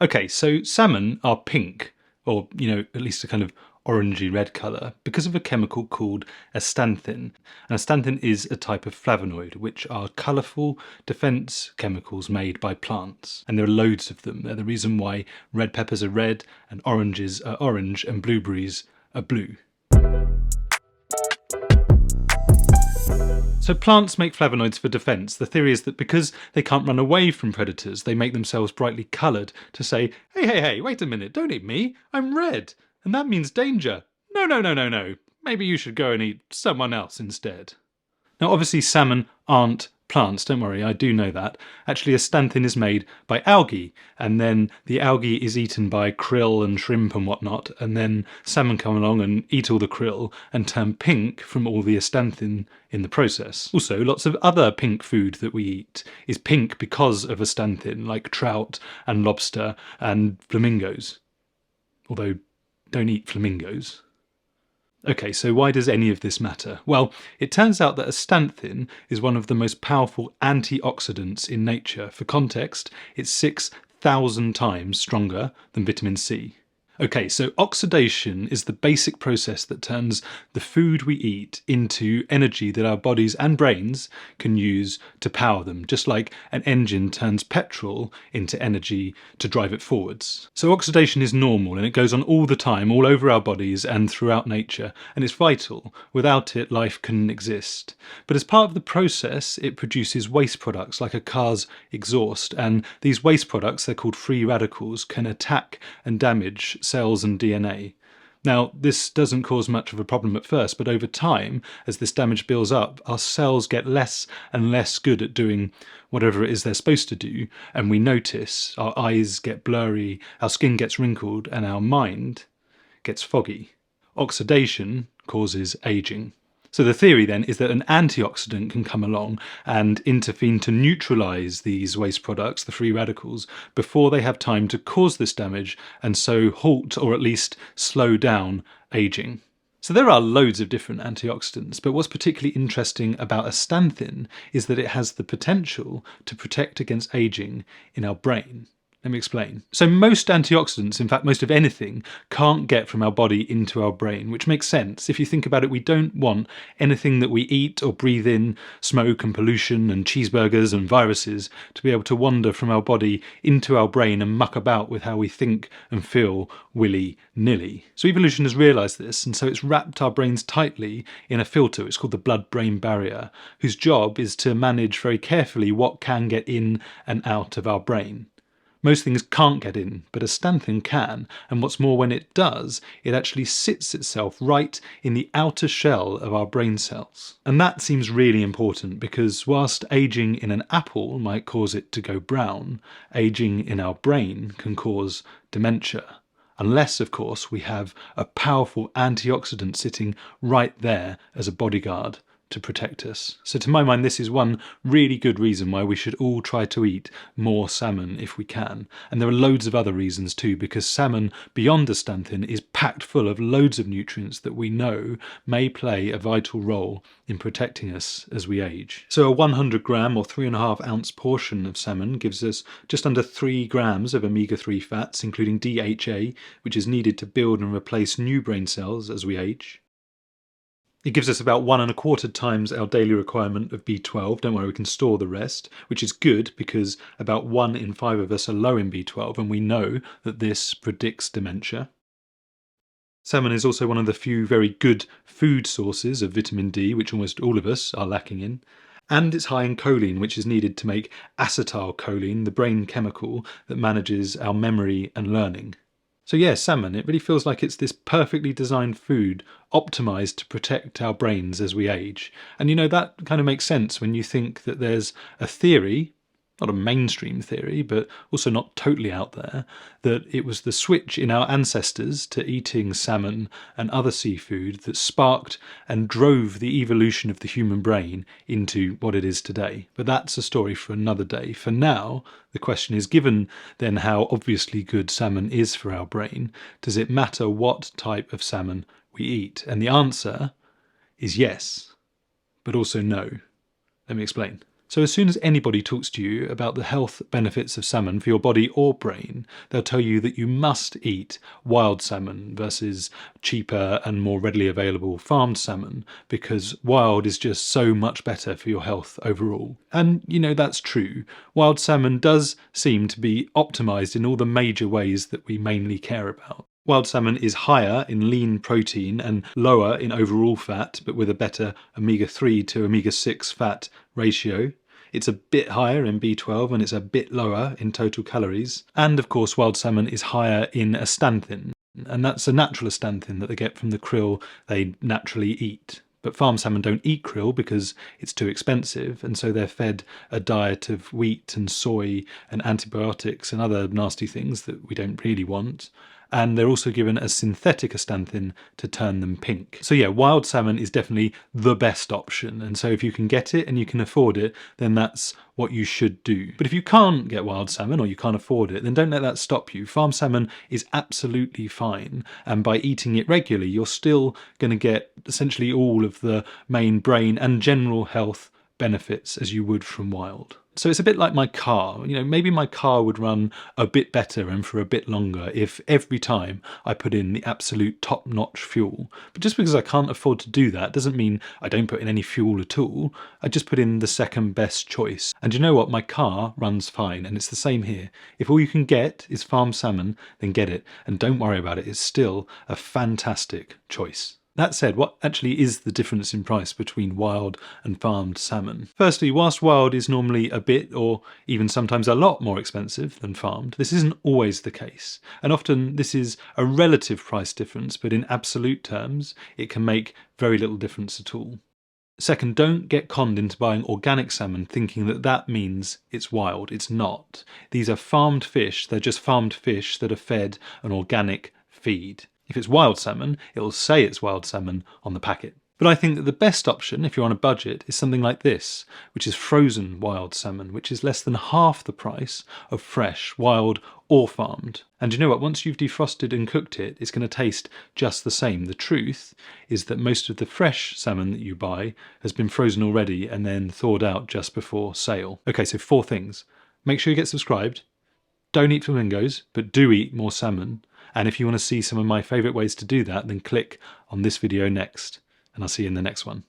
Okay, so salmon are pink, or, at least a kind of orangey red colour, because of a chemical called astaxanthin. And astaxanthin is a type of flavonoid, which are colourful defence chemicals made by plants. And there are loads of them. They're the reason why red peppers are red, and oranges are orange, and blueberries are blue. So plants make flavonoids for defence. The theory is that because they can't run away from predators, they make themselves brightly coloured to say, hey, wait a minute, don't eat me, I'm red, and that means danger. No, maybe you should go and eat someone else instead. Now obviously salmon aren't plants, don't worry, I do know that. Actually astaxanthin is made by algae, and then the algae is eaten by krill and shrimp and whatnot, and then salmon come along and eat all the krill and turn pink from all the astaxanthin in the process. Also, lots of other pink food that we eat is pink because of astaxanthin, like trout and lobster and flamingos. Although, don't eat flamingos. Okay, so why does any of this matter? Well, it turns out that astaxanthin is one of the most powerful antioxidants in nature. For context, it's 6,000 times stronger than vitamin C. Okay, so oxidation is the basic process that turns the food we eat into energy that our bodies and brains can use to power them, just like an engine turns petrol into energy to drive it forwards. So oxidation is normal and it goes on all the time, all over our bodies and throughout nature, and it's vital. Without it, life couldn't exist. But as part of the process, it produces waste products like a car's exhaust, and these waste products, they're called free radicals, can attack and damage cells and DNA. Now, this doesn't cause much of a problem at first, but over time, as this damage builds up, our cells get less and less good at doing whatever it is they're supposed to do, and we notice our eyes get blurry, our skin gets wrinkled, and our mind gets foggy. Oxidation causes aging. So the theory then is that an antioxidant can come along and intervene to neutralise these waste products, the free radicals, before they have time to cause this damage and so halt or at least slow down ageing. So there are loads of different antioxidants, but what's particularly interesting about astaxanthin is that it has the potential to protect against ageing in our brain. Let me explain. So most antioxidants, in fact most of anything, can't get from our body into our brain, which makes sense. If you think about it, we don't want anything that we eat or breathe in, smoke and pollution and cheeseburgers and viruses, to be able to wander from our body into our brain and muck about with how we think and feel willy-nilly. So evolution has realised this, and so it's wrapped our brains tightly in a filter, it's called the blood-brain barrier, whose job is to manage very carefully what can get in and out of our brain. Most things can't get in, but astaxanthin can, and what's more, when it does, it actually sits itself right in the outer shell of our brain cells. And that seems really important because whilst ageing in an apple might cause it to go brown, ageing in our brain can cause dementia. Unless, of course, we have a powerful antioxidant sitting right there as a bodyguard to protect us. So to my mind, this is one really good reason why we should all try to eat more salmon if we can. And there are loads of other reasons too, because salmon, beyond astaxanthin, is packed full of loads of nutrients that we know may play a vital role in protecting us as we age. So a 100 gram or 3.5 ounce portion of salmon gives us just under 3 grams of omega-3 fats, including DHA, which is needed to build and replace new brain cells as we age. It gives us about 1.25 times our daily requirement of B12. Don't worry, we can store the rest, which is good because about 1 in 5 of us are low in B12, and we know that this predicts dementia. Salmon is also one of the few very good food sources of vitamin D, which almost all of us are lacking in. And it's high in choline, which is needed to make acetylcholine, the brain chemical that manages our memory and learning. So yeah, salmon, it really feels like it's this perfectly designed food optimised to protect our brains as we age. And that kind of makes sense when you think that there's a theory, not a mainstream theory, but also not totally out there, that it was the switch in our ancestors to eating salmon and other seafood that sparked and drove the evolution of the human brain into what it is today. But that's a story for another day. For now, the question is, given then how obviously good salmon is for our brain, does it matter what type of salmon we eat? And the answer is yes, but also no. Let me explain. So as soon as anybody talks to you about the health benefits of salmon for your body or brain, they'll tell you that you must eat wild salmon versus cheaper and more readily available farmed salmon, because wild is just so much better for your health overall. And that's true. Wild salmon does seem to be optimized in all the major ways that we mainly care about. Wild salmon is higher in lean protein and lower in overall fat, but with a better omega-3 to omega-6 fat ratio. It's a bit higher in B12 and it's a bit lower in total calories. And of course, wild salmon is higher in astaxanthin, and that's a natural astaxanthin that they get from the krill they naturally eat. But farm salmon don't eat krill because it's too expensive, and so they're fed a diet of wheat and soy and antibiotics and other nasty things that we don't really want. And they're also given a synthetic astaxanthin to turn them pink. So yeah, wild salmon is definitely the best option, and so if you can get it and you can afford it, then that's what you should do. But if you can't get wild salmon or you can't afford it, then don't let that stop you. Farm salmon is absolutely fine, and by eating it regularly, you're still going to get essentially all of the main brain and general health benefits as you would from wild. So it's a bit like my car. Maybe my car would run a bit better and for a bit longer if every time I put in the absolute top-notch fuel. But just because I can't afford to do that doesn't mean I don't put in any fuel at all. I just put in the second best choice. And you know what? My car runs fine, and it's the same here. If all you can get is farm salmon, then get it. And don't worry about it. It's still a fantastic choice. That said, what actually is the difference in price between wild and farmed salmon? Firstly, whilst wild is normally a bit or even sometimes a lot more expensive than farmed, this isn't always the case. And often this is a relative price difference, but in absolute terms, it can make very little difference at all. Second, don't get conned into buying organic salmon thinking that that means it's wild. It's not. These are farmed fish. They're just farmed fish that are fed an organic feed. If it's wild salmon, it will say it's wild salmon on the packet. But I think that the best option, if you're on a budget, is something like this, which is frozen wild salmon, which is less than half the price of fresh, wild, or farmed. And you know what? Once you've defrosted and cooked it, it's going to taste just the same. The truth is that most of the fresh salmon that you buy has been frozen already and then thawed out just before sale. Okay, so 4 things. Make sure you get subscribed. Don't eat flamingos, but do eat more salmon. And if you want to see some of my favourite ways to do that, then click on this video next, and I'll see you in the next one.